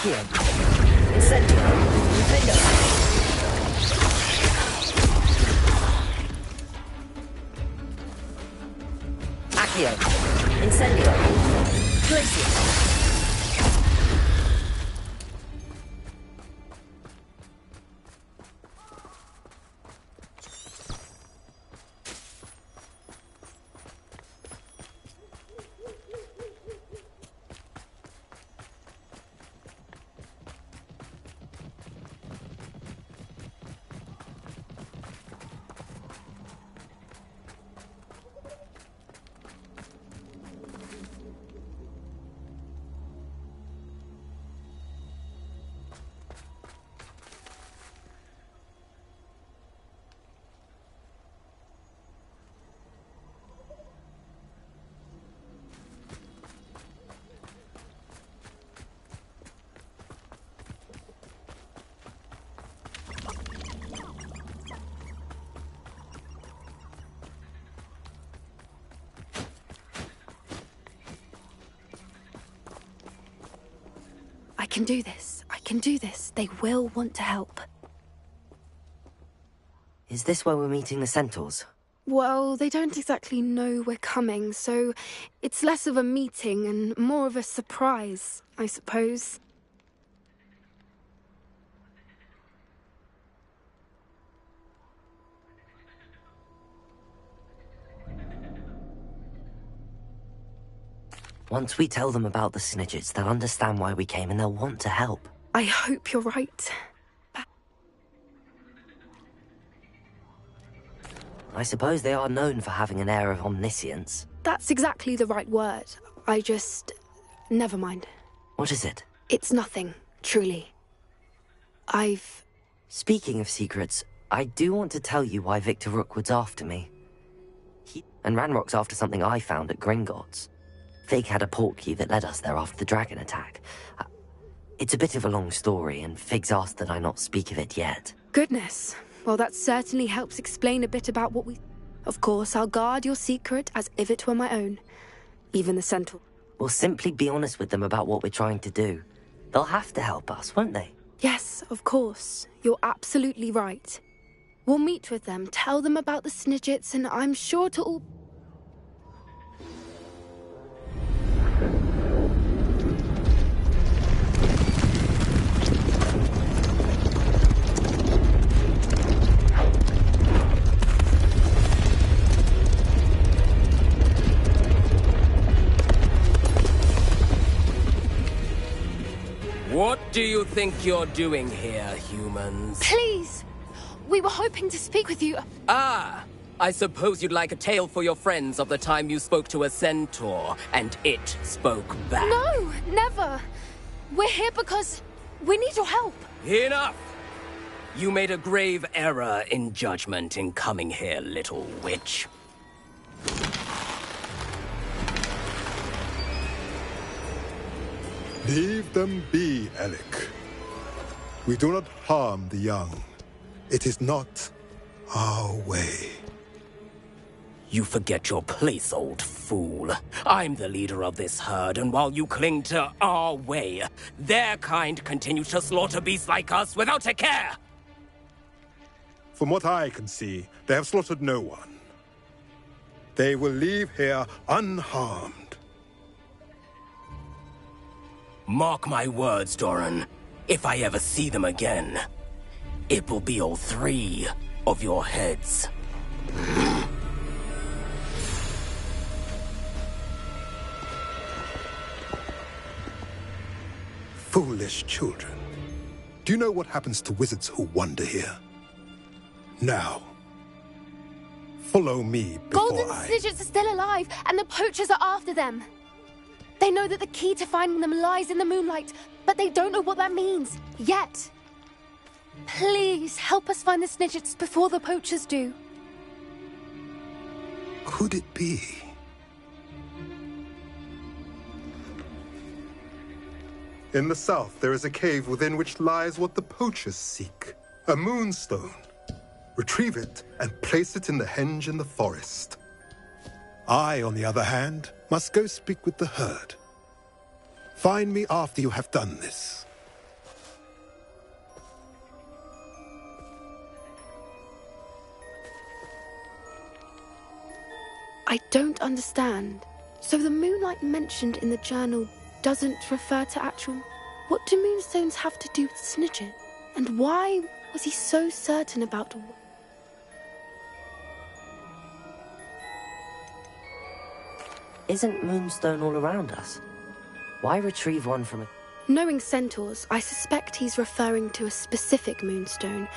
Accio. Incendio. Incendio. Accio. Incendio. Glacius. I can do this. I can do this. They will want to help. Is this where we're meeting the Centaurs? Well, they don't exactly know we're coming, so it's less of a meeting and more of a surprise, I suppose. Once we tell them about the Snidgets, they'll understand why we came and they'll want to help. I hope you're right. I suppose they are known for having an air of omniscience. That's exactly the right word. I just... never mind. What is it? It's nothing, truly. Speaking of secrets, I do want to tell you why Victor Rookwood's after me. And Ranrock's after something I found at Gringotts. Fig had a port key that led us there after the dragon attack. It's a bit of a long story, and Fig's asked that I not speak of it yet. Goodness. Well, that certainly helps explain a bit about what we... Of course, I'll guard your secret as if it were my own. Even the Centaur. We'll simply be honest with them about what we're trying to do. They'll have to help us, won't they? Yes, of course. You're absolutely right. We'll meet with them, tell them about the Snidgets, and I'm sure to all... What do you think you're doing here, humans? Please! We were hoping to speak with you. Ah! I suppose you'd like a tale for your friends of the time you spoke to a centaur, and it spoke back. No, never! We're here because we need your help. Enough! You made a grave error in judgment in coming here, little witch. Leave them be, Alec. We do not harm the young. It is not our way. You forget your place, old fool. I'm the leader of this herd, and while you cling to our way, their kind continue to slaughter beasts like us without a care! From what I can see, they have slaughtered no one. They will leave here unharmed. Mark my words, Doran. If I ever see them again, it will be all 3 of your heads. Foolish children. Do you know what happens to wizards who wander here? Now, follow me before Golden I... Snidgets are still alive, and the poachers are after them. They know that the key to finding them lies in the moonlight, but they don't know what that means, yet. Please, help us find the Snidgets before the poachers do. Could it be? In the south, there is a cave within which lies what the poachers seek. A moonstone. Retrieve it and place it in the henge in the forest. I, on the other hand, must go speak with the herd. Find me after you have done this. I don't understand. So the moonlight mentioned in the journal doesn't refer to actual... What do moonstones have to do with snitches? And why was he so certain about... Isn't Moonstone all around us? Why retrieve one from a... Knowing centaurs, I suspect he's referring to a specific moonstone.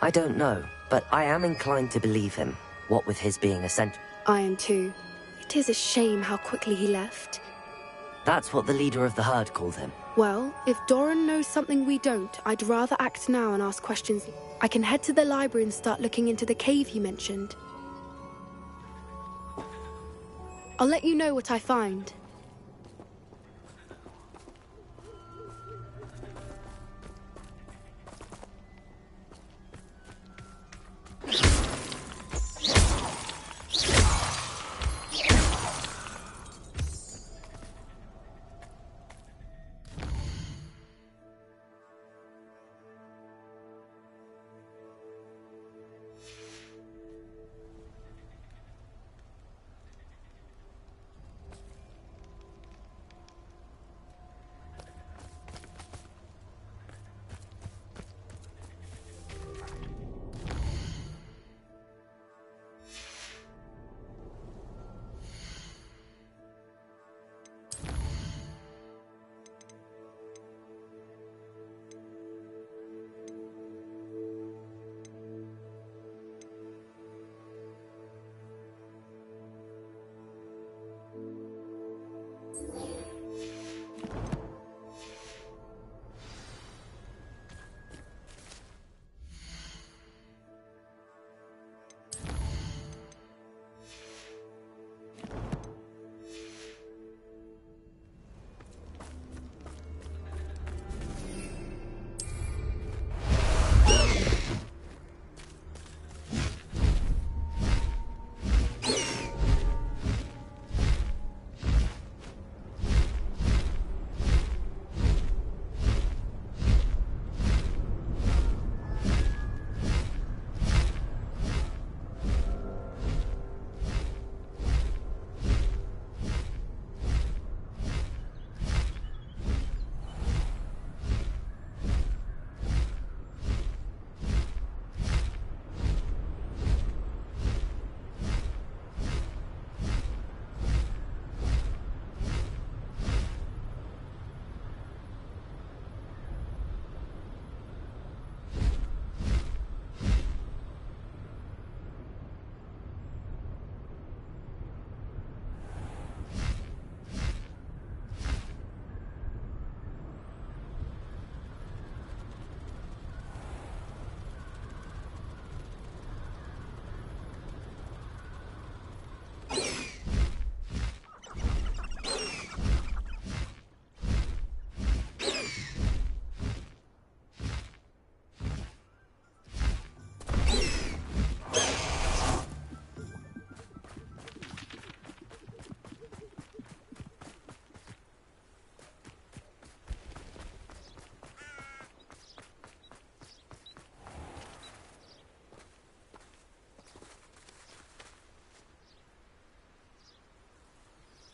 I don't know, but I am inclined to believe him, what with his being a centaur. I am too. It is a shame how quickly he left. That's what the leader of the herd called him. Well, if Doran knows something we don't, I'd rather act now and ask questions. I can head to the library and start looking into the cave you mentioned. I'll let you know what I find.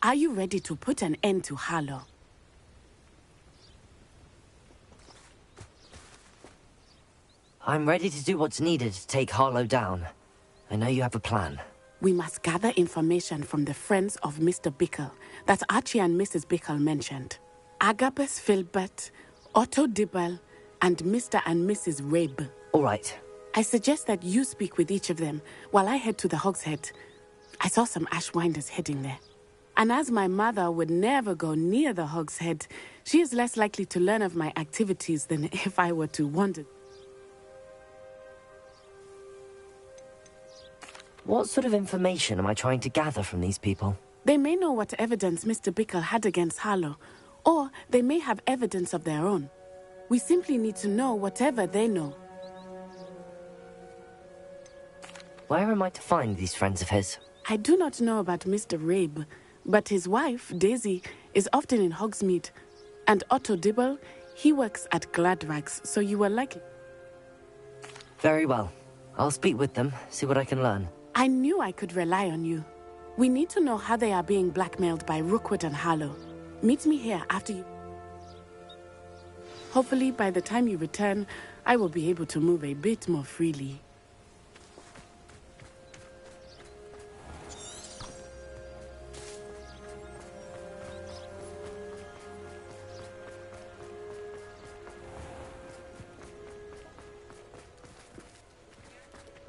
Are you ready to put an end to Harlow? I'm ready to do what's needed to take Harlow down. I know you have a plan. We must gather information from the friends of Mr. Bickle that Archie and Mrs. Bickle mentioned. Agabus Filbert, Otto Dibble, and Mr. and Mrs. Rabe. All right. I suggest that you speak with each of them while I head to the Hogshead. I saw some Ashwinders heading there. And as my mother would never go near the Hogshead, she is less likely to learn of my activities than if I were to wander. What sort of information am I trying to gather from these people? They may know what evidence Mr. Bickle had against Harlow, or they may have evidence of their own. We simply need to know whatever they know. Where am I to find these friends of his? I do not know about Mr. Rabe, but his wife, Daisy, is often in Hogsmeade. And Otto Dibble, he works at Gladrags, so you are likely... Very well. I'll speak with them, see what I can learn. I knew I could rely on you. We need to know how they are being blackmailed by Rookwood and Harlow. Meet me here after you... Hopefully, by the time you return, I will be able to move a bit more freely.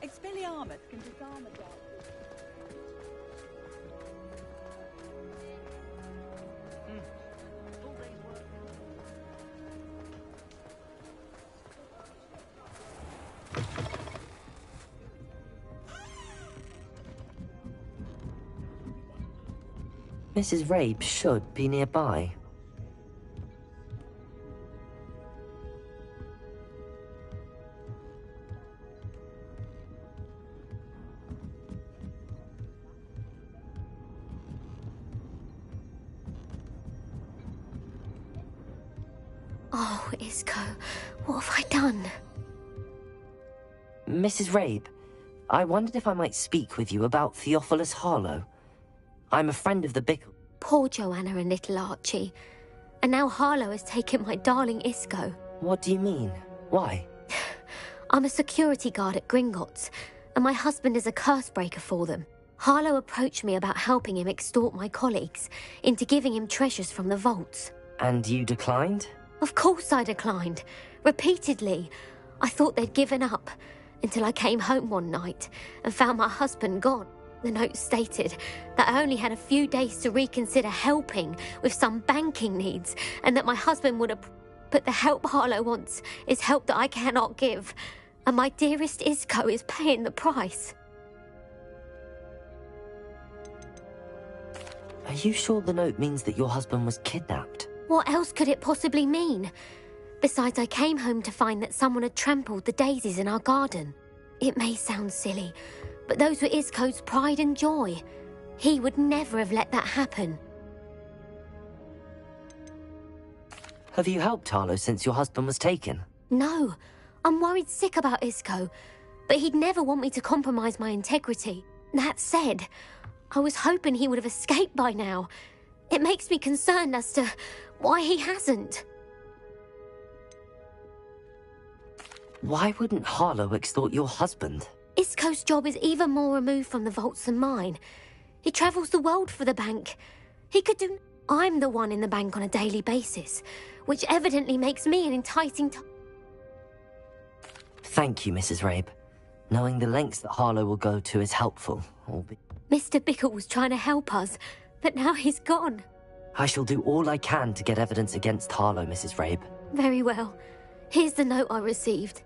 Expelliarmus can disarm a dark. Mrs. Rabe should be nearby. Oh, Isco, what have I done? Mrs. Rabe, I wondered if I might speak with you about Theophilus Harlow. I'm a friend of the Bickle. Poor Joanna and little Archie. And now Harlow has taken my darling Isco. What do you mean? Why? I'm a security guard at Gringotts, and my husband is a curse breaker for them. Harlow approached me about helping him extort my colleagues into giving him treasures from the vaults. And you declined? Of course I declined. Repeatedly. I thought they'd given up, until I came home one night and found my husband gone. The note stated that I only had a few days to reconsider helping with some banking needs, and that my husband would have... But the help Harlow wants is help that I cannot give, and my dearest Isco is paying the price. Are you sure the note means that your husband was kidnapped? What else could it possibly mean? Besides, I came home to find that someone had trampled the daisies in our garden. It may sound silly, but those were Isco's pride and joy. He would never have let that happen. Have you helped Harlow since your husband was taken? No, I'm worried sick about Isco, but he'd never want me to compromise my integrity. That said, I was hoping he would have escaped by now. It makes me concerned as to why he hasn't. Why wouldn't Harlow extort your husband? Isco's job is even more removed from the vaults than mine. He travels the world for the bank. He could do... I'm the one in the bank on a daily basis, which evidently makes me an enticing... Thank you, Mrs. Rabe. Knowing the lengths that Harlow will go to is helpful, albeit... Mr. Bickle was trying to help us, but now he's gone. I shall do all I can to get evidence against Harlow, Mrs. Rabe. Very well. Here's the note I received.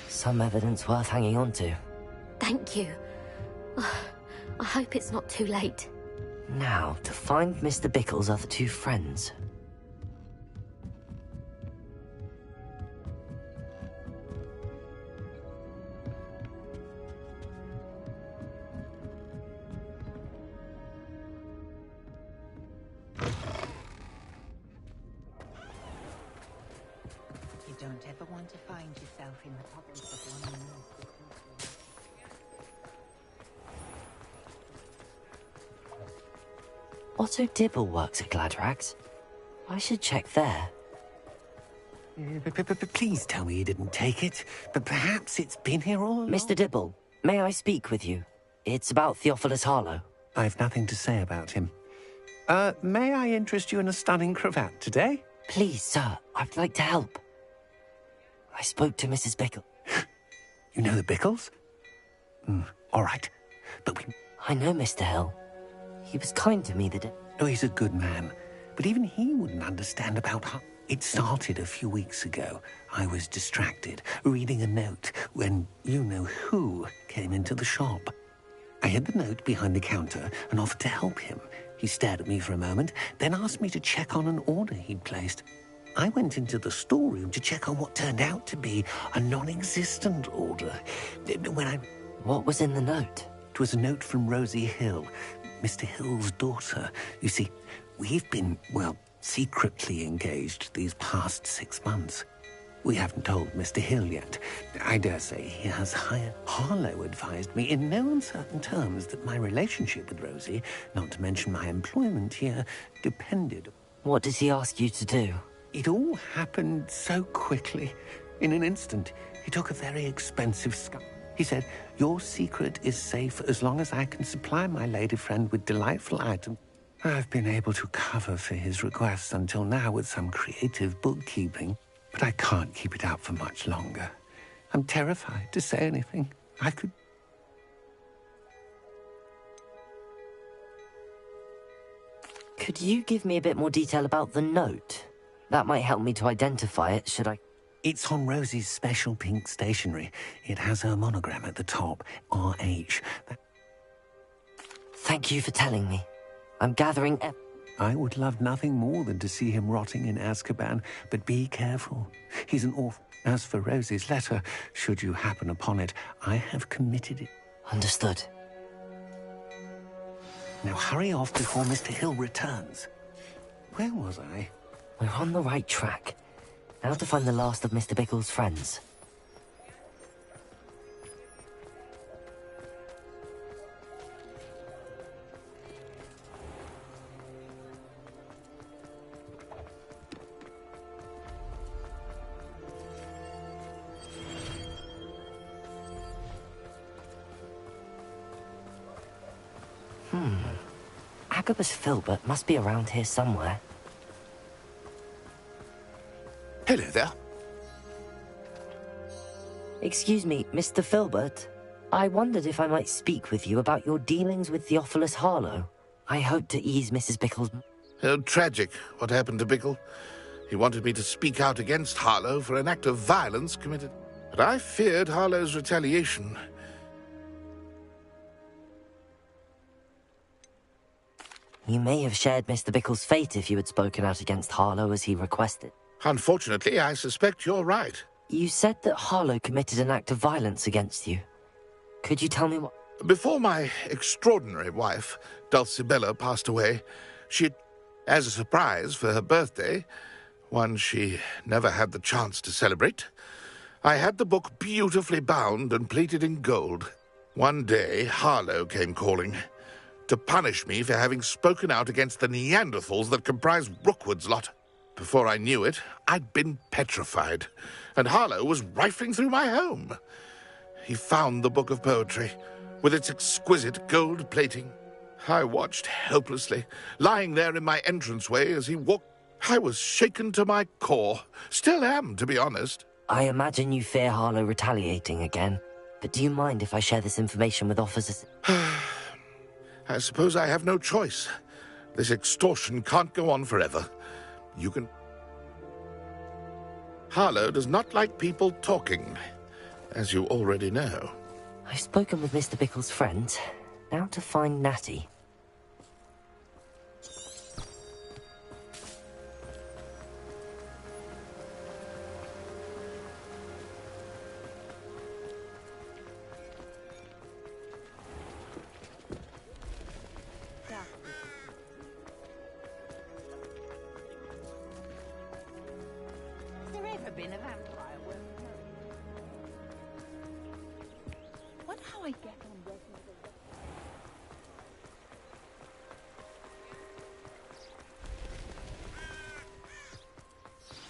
Some evidence worth hanging on to. Thank you. I hope it's not too late. Now, to find Mr. Bickle's other two friends. You don't ever want to find yourself in the pockets of one another. Otto Dibble works at Gladrags. I should check there. Please tell me you didn't take it. But perhaps it's been here all along. Mr. Dibble, may I speak with you? It's about Theophilus Harlow. I've nothing to say about him. May I interest you in a stunning cravat today? Please, sir, I'd like to help. I spoke to Mrs. Bickle. You know the Bickles? All right. But we... I know Mr. Hill. He was kind to me the day... Oh, he's a good man. But even he wouldn't understand about her. It started a few weeks ago. I was distracted, reading a note, when you-know-who came into the shop. I hid the note behind the counter and offered to help him. He stared at me for a moment, then asked me to check on an order he'd placed. I went into the storeroom to check on what turned out to be a non-existent order. What was in the note? It was a note from Rosie Hill, Mr. Hill's daughter. You see, we've been, secretly engaged these past 6 months. We haven't told Mr. Hill yet. I dare say he has hired. Harlow advised me in no uncertain terms that my relationship with Rosie, not to mention my employment here, depended. What did he ask you to do? It all happened so quickly. In an instant, he took a very expensive He said, "Your secret is safe as long as I can supply my lady friend with delightful items." I've been able to cover for his requests until now with some creative bookkeeping, but I can't keep it up for much longer. I'm terrified to say anything. Could you give me a bit more detail about the note? That might help me to identify it, should I? It's on Rosie's special pink stationery. It has her monogram at the top, RH. Thank you for telling me. I'm gathering I would love nothing more than to see him rotting in Azkaban, but be careful. He's an orphan. As for Rosie's letter, should you happen upon it, I have committed it. Understood. Now hurry off before Mr. Hill returns. Where was I? We're on the right track. Now to find the last of Mr. Bickle's friends. Agabus Filbert must be around here somewhere. Hello there. Excuse me, Mr. Filbert. I wondered if I might speak with you about your dealings with Theophilus Harlow. I hope to ease Mrs. Bickle's... Oh, tragic, what happened to Bickle. He wanted me to speak out against Harlow for an act of violence committed. But I feared Harlow's retaliation. You may have shared Mr. Bickle's fate if you had spoken out against Harlow as he requested. Unfortunately, I suspect you're right. You said that Harlow committed an act of violence against you. Could you tell me what... Before my extraordinary wife, Dulcibella, passed away, she, as a surprise for her birthday, one she never had the chance to celebrate, I had the book beautifully bound and plated in gold. One day, Harlow came calling to punish me for having spoken out against the Neanderthals that comprise Rookwood's lot. Before I knew it, I'd been petrified, and Harlow was rifling through my home. He found the book of poetry, with its exquisite gold plating. I watched helplessly, lying there in my entranceway as he walked. I was shaken to my core. Still am, to be honest. I imagine you fear Harlow retaliating again, but do you mind if I share this information with officers? I suppose I have no choice. This extortion can't go on forever. You can... Harlow does not like people talking, as you already know. I've spoken with Mr. Bickle's friend. Now to find Natty.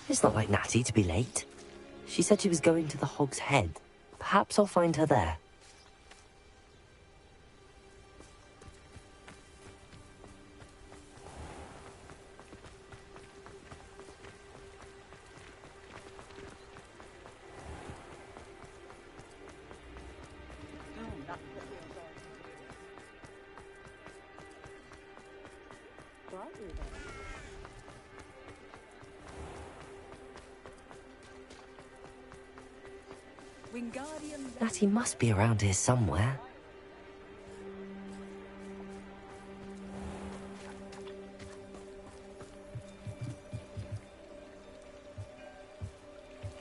It's not like Natty to be late. She said she was going to the Hog's Head. Perhaps I'll find her there. Natty must be around here somewhere.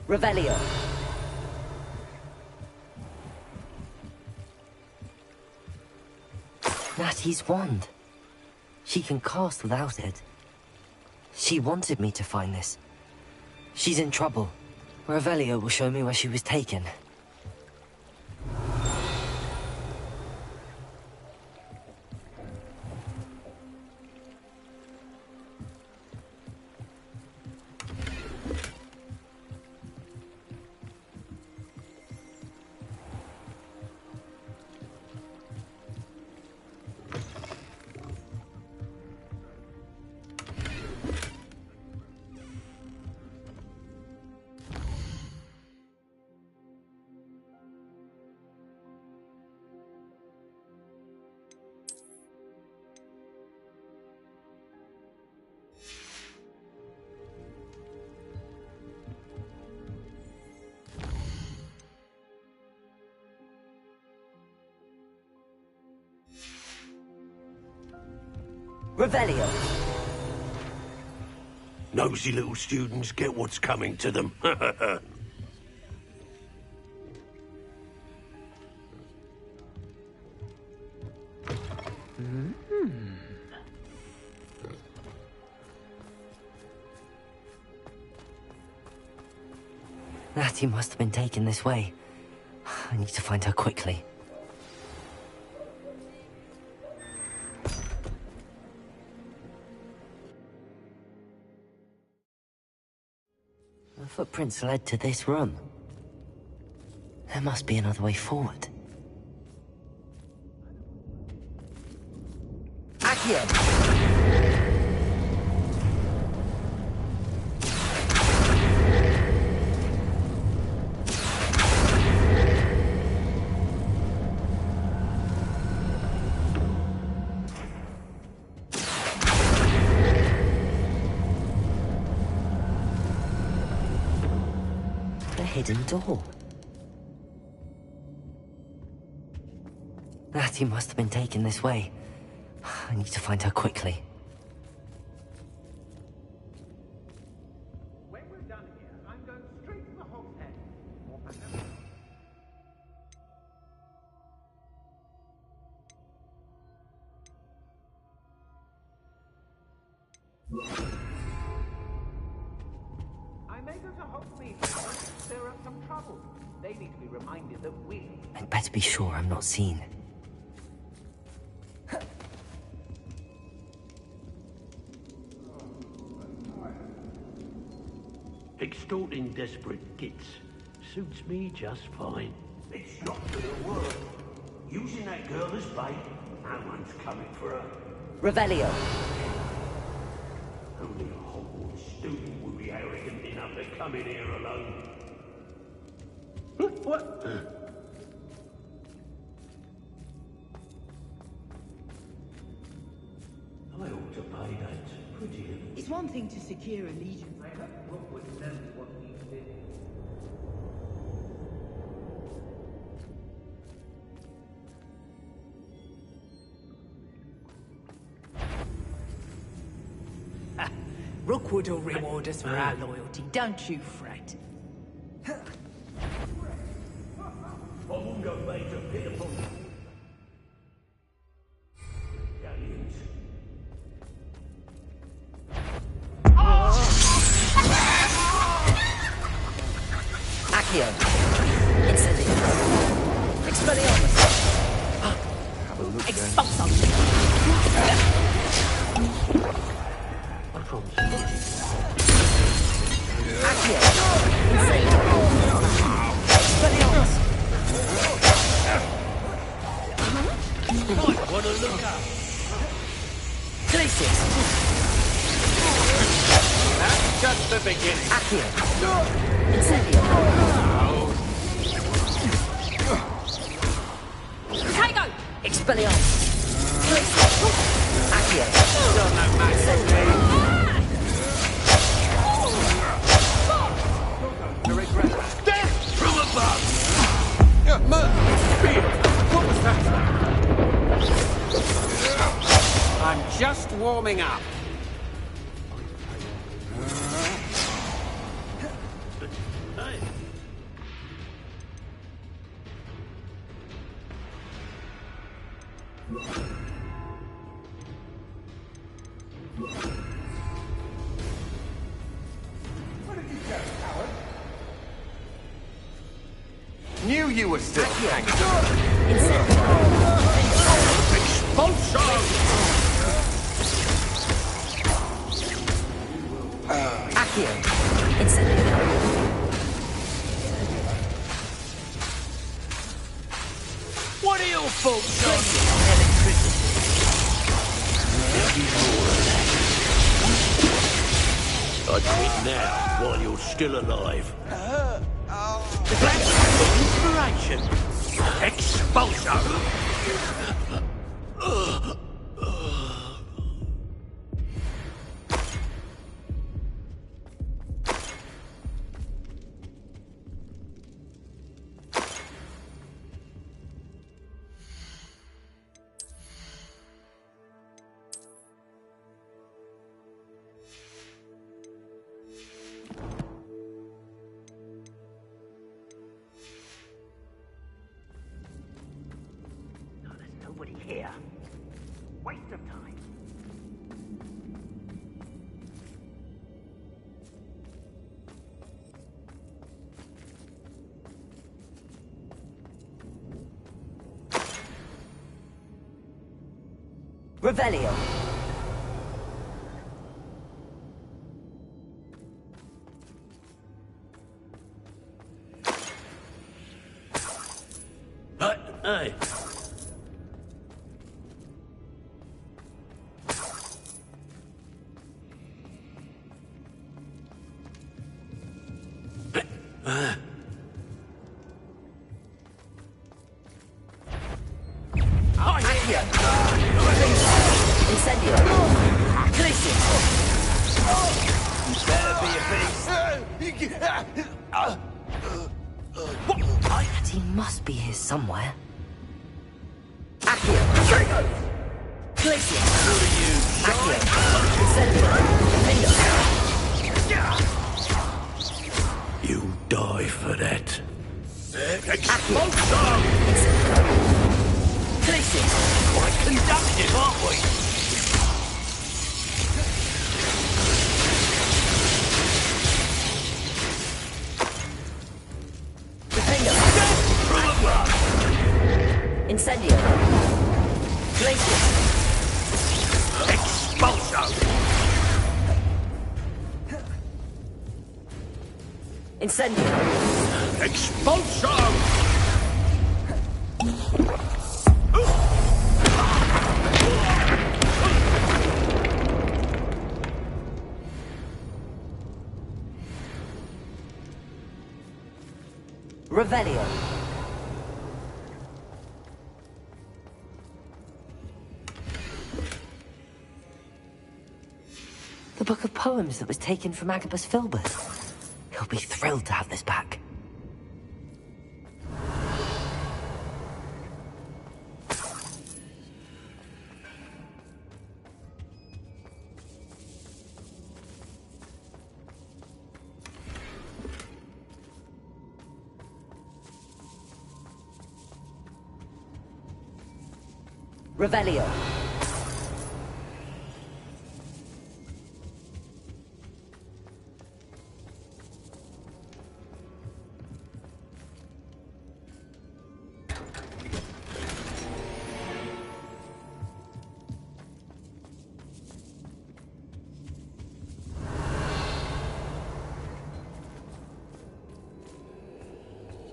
Revelio. Natty's wand. She can cast without it. She wanted me to find this. She's in trouble. Revelio will show me where she was taken. Revelio. Nosy little students get what's coming to them. Natty must have been taken this way. I need to find her quickly. The footprints led to this room. There must be another way forward. Accio! Hidden door. Natty must have been taken this way. I need to find her quickly. When we're done here, I'm going straight to the Hog's Head. I may go to Hogsmeade. There are some trouble. They need to be reminded that we... I'd better be sure I'm not seen. Extorting desperate gits suits me just fine. It's not gonna work. Using that girl as bait, no one's coming for her. Revelio. Only a Hogwarts student would be arrogant enough to come in here alone. What? I ought to pay that pretty little. It's one thing to secure allegiance. I hope Rookwood knows what he did. Rookwood will reward us for our loyalty, don't you fret. I won't go back to pitiful. Galleons. Accio. Incendio. Expelliarmus. Have a look then. Expulsum! Accio. Incendio. Expelliarmus. Might want to look up. Glacius. That's just the beginning. Accio. Incendio. Tago! Expelliarmus. Accio. Still no match for me. To regret. Death from above! I'm just warming up. Knew you were still hanging. Expulsion! Accio. Incendio. What are your folks on? Electricity. There'll be more of that. I'd quit now, while you're still alive. That's inspiration. Expulsion! Nobody here. Waste of time. Revelio. Hey. Incendio. Glacier. You better be a beast. And he must be here somewhere. Accio. Trigger. Glacier. What are you? Accio. Incendio. Finger. You die for that. Expulsion! Glacier. Quite conductive, aren't we? Incendio. Glacier. Expulsion! Incendio. Expulsion! Revelio. The book of poems that was taken from Agabus Filbert. He'll be thrilled to have this back. Revelio.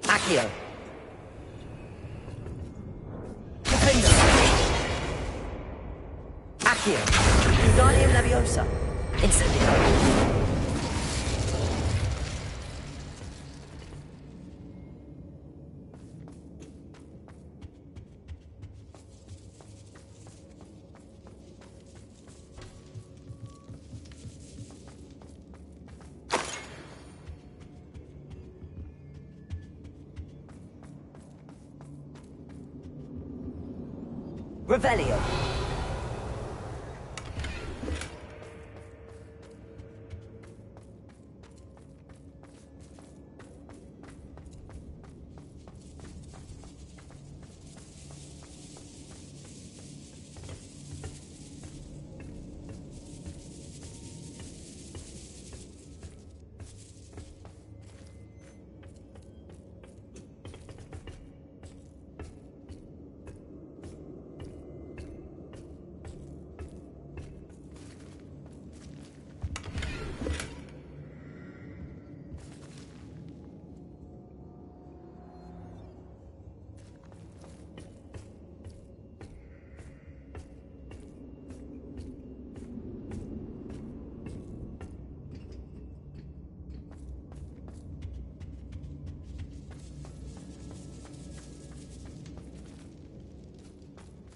Accio. Accio. Wingardium Leviosa. Incendio. Revelio.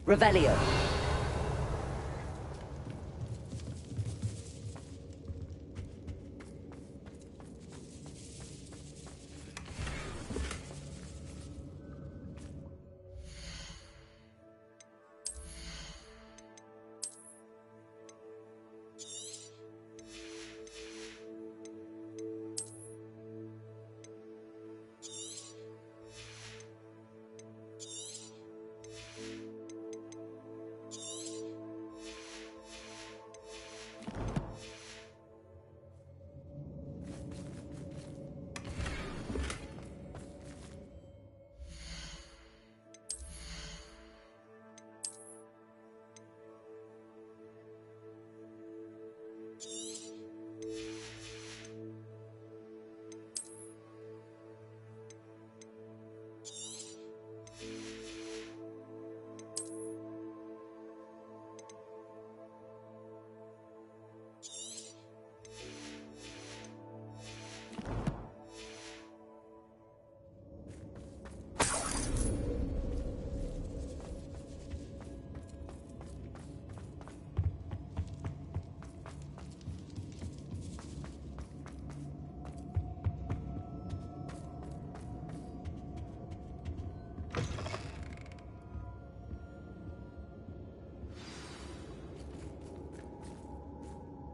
Revelio.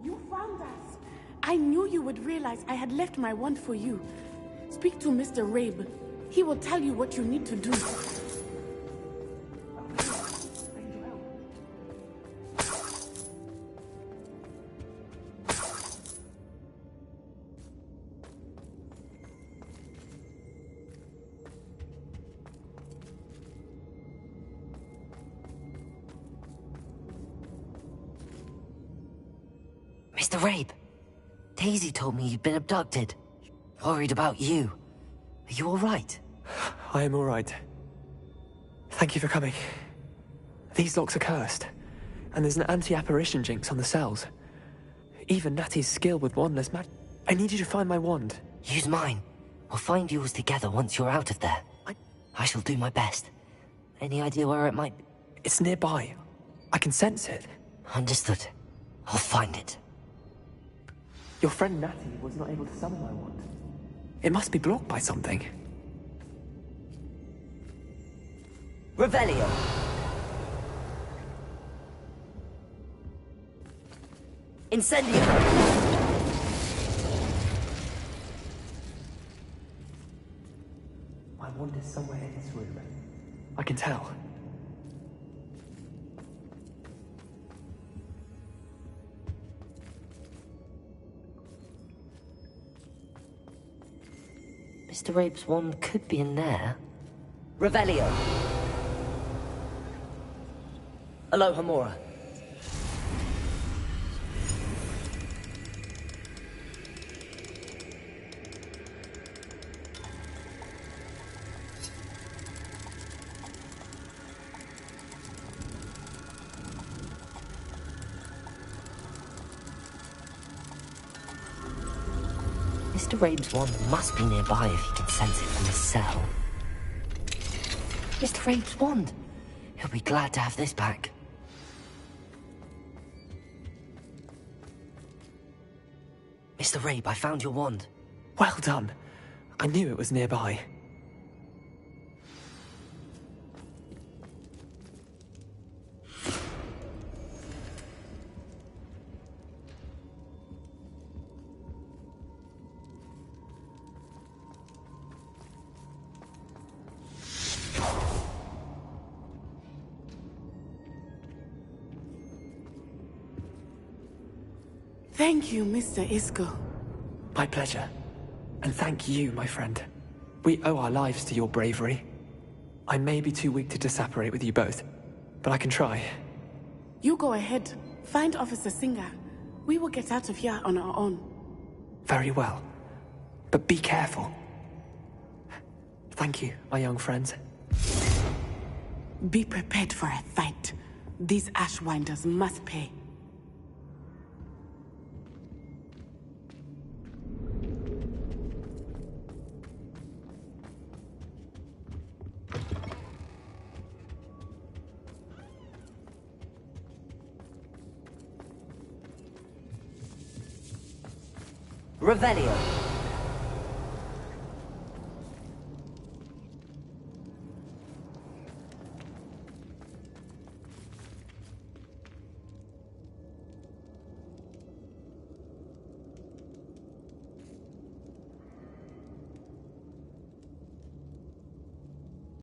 You found us. I knew you would realize I had left my wand for you. Speak to Mr. Rabe. He will tell you what you need to do. Mr. Rabe, Daisy told me you'd been abducted. Worried about you. Are you all right? I am all right. Thank you for coming. These locks are cursed, and there's an anti-apparition jinx on the cells. Even Natty's skill with wandless magic. I need you to find my wand. Use mine. We'll find yours together once you're out of there. I shall do my best. Any idea where it might be? It's nearby. I can sense it. Understood. I'll find it. Your friend Natty was not able to summon my wand. It must be blocked by something. Revelio. Incendio. My wand is somewhere in this room. I can tell. Mr. Rabe's wand could be in there. Revelio. Alohomora. Mr. Rabe's wand must be nearby if he can sense it from his cell. Mr. Rabe's wand! He'll be glad to have this back. Mr. Rabe, I found your wand. Well done. I knew it was nearby. . ' Thank you, Mr. Isco. My pleasure. And thank you, my friend. We owe our lives to your bravery. I may be too weak to disapparate with you both, but I can try. You go ahead. Find Officer Singer. We will get out of here on our own. Very well. But be careful. Thank you, my young friends. Be prepared for a fight. These Ashwinders must pay. Revelio.